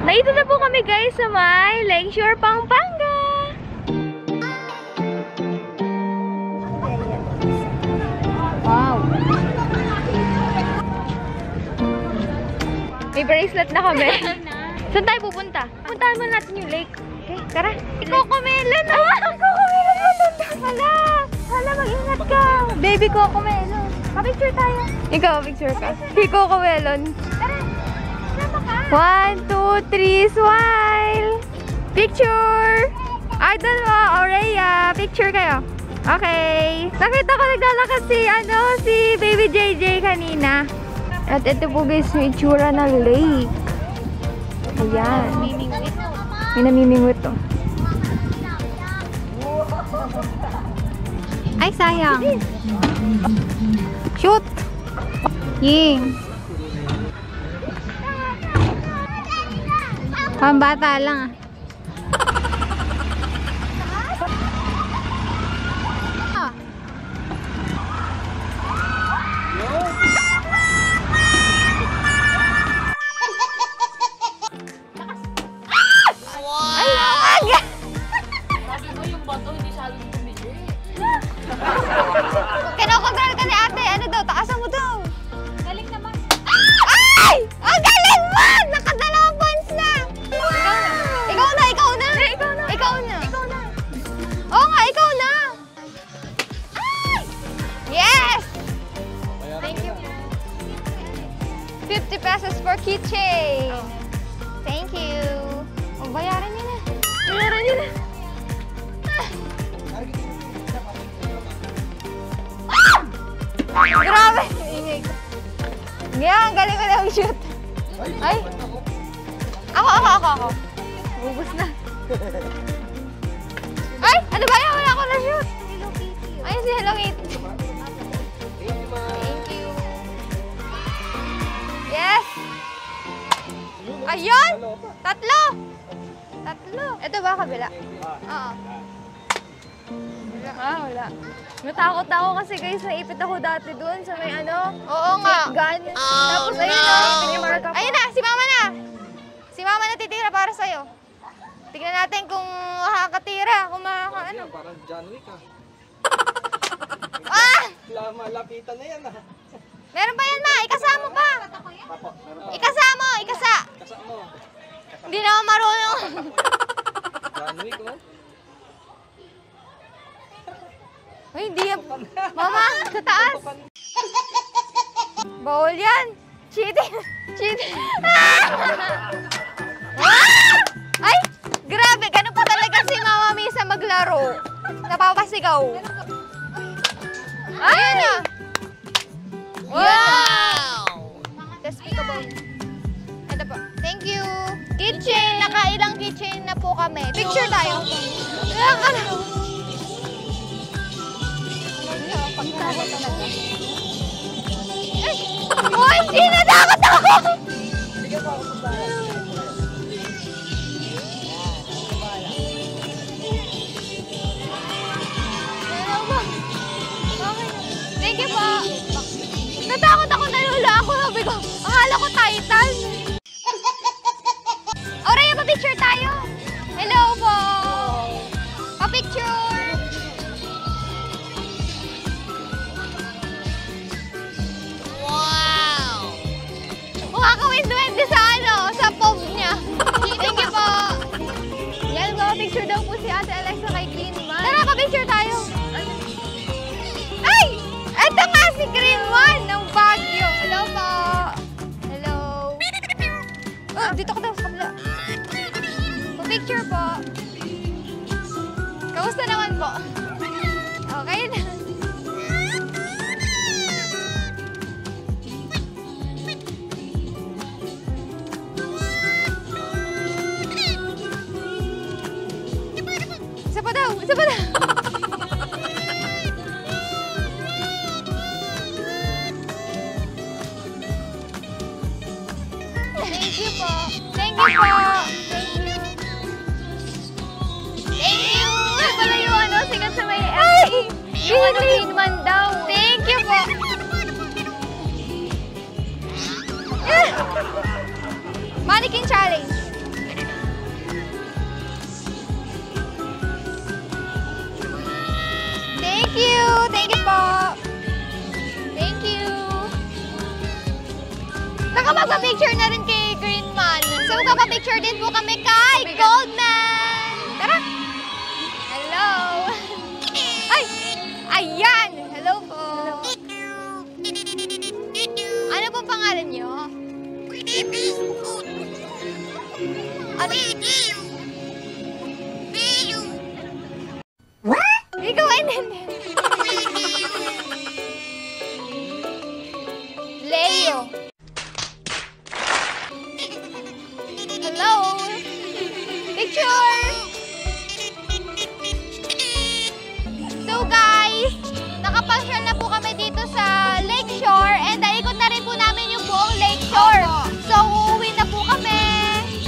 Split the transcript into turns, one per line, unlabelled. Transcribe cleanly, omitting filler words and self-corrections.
Naito na po kami guys sa may Lakeshore, Pampanga. Wow. May bracelet na kami. Saan tayo pupunta? Puntahan mo natin yung lake. Okay, tara. Cocomelon! Cocomelon mo doon! Hala! Hala, mag-ingat ka! Baby Cocomelon. Pa-picture tayo. Ikaw, picture ka. Si Cocomelon. Tara! Sama ka! 1, 2, 3, smile! Picture! Idol mo, Aurea. Picture kayo. Okay. Nakita ko naglalakad si Baby JJ kanina. At ito po guys, yung itsura ng lake. Ayan. May namimingwit to. Ay, sayang. Shoot! Ying! Pambata lang ah.
Kinokontrol ka ni ate. Ano daw? Takasan mo daw. Galing naman. Ay! Ang galing mo! Nakadalawang points na. Ikaw na. Ikaw na. Ikaw na. Oo nga, ikaw na. Ay! Yes! Thank you. 50 pesos for keychain. Thank you. O, bayaran niyo na. Bayaran niyo na. Grabe! Ngayon, galing ko na mag-shoot. Ay! Ako. Bubus na. Ay! Ano ba yan? Wala ako na-shoot. Ay, si Hello Kitty. Thank you. Yes! Ayun! Tatlo! Ito ba kabila? Oo.
Wala. Natakot ako kasi guys, naipit ako dati doon sa may
Oo nga.
gun.
Oh,
Tapos ayun na, pinimark ako.
Ayun na, si Mama na. Si Mama na titira para sa'yo. Tignan natin kung makakatira, kung makakaano.
Parang John Wick ah.
Ah!
Malapitan na yan ah.
Meron pa yan, Ma. Ikasama pa.
Papo, meron pa.
Ikasama.
Kasa mo.
Hindi na ako marunong.
John Wick oh.
Uy, hindi yan. Mama, sa taas. Bawal yan. Cheating. Ay, grabe. Ganun pa talaga si Mama Misa maglaro. Napapasigaw. Ayun na. Wow! Despicable. Ito po. Thank you. Kitchen. Nakailang kitchen na po kami. Picture tayo. Uy, hindi natakot ako! Thank you po. Natakot ako, nalula ako. Sabi ko, akala ko Titan. Aurea, pa-picture tayo. Hello po. Pa-picture. Makakawin-duwende sa pog niya. Thank you po. Yan, magpapicture daw po si Ate Alexa kay Green Man. Tara, pa-picture tayo. Ay! Ito nga si Green Man ng Baguio. Hello po. Hello. Oh, dito ka daw sa kabila. Pa-picture po. Kamusta naman po? Okay na. Isa pa daw! Thank you po! Thank you po! Thank you! Ito pala yung sikat sa may FA. Yung Green Man daw. Thank you po! Mannequin challenge. po. Thank you. Nakapagpa-picture na rin kay Green Man. So, magpapapicture din po kami kay Goldman. Tara! Hello! Ay! Ayan! Hello po! Ano pong pangalan niyo? Ano? What? Hindi ko maintindihan. Leo. Hello? Picture! So guys, nakapasyal na po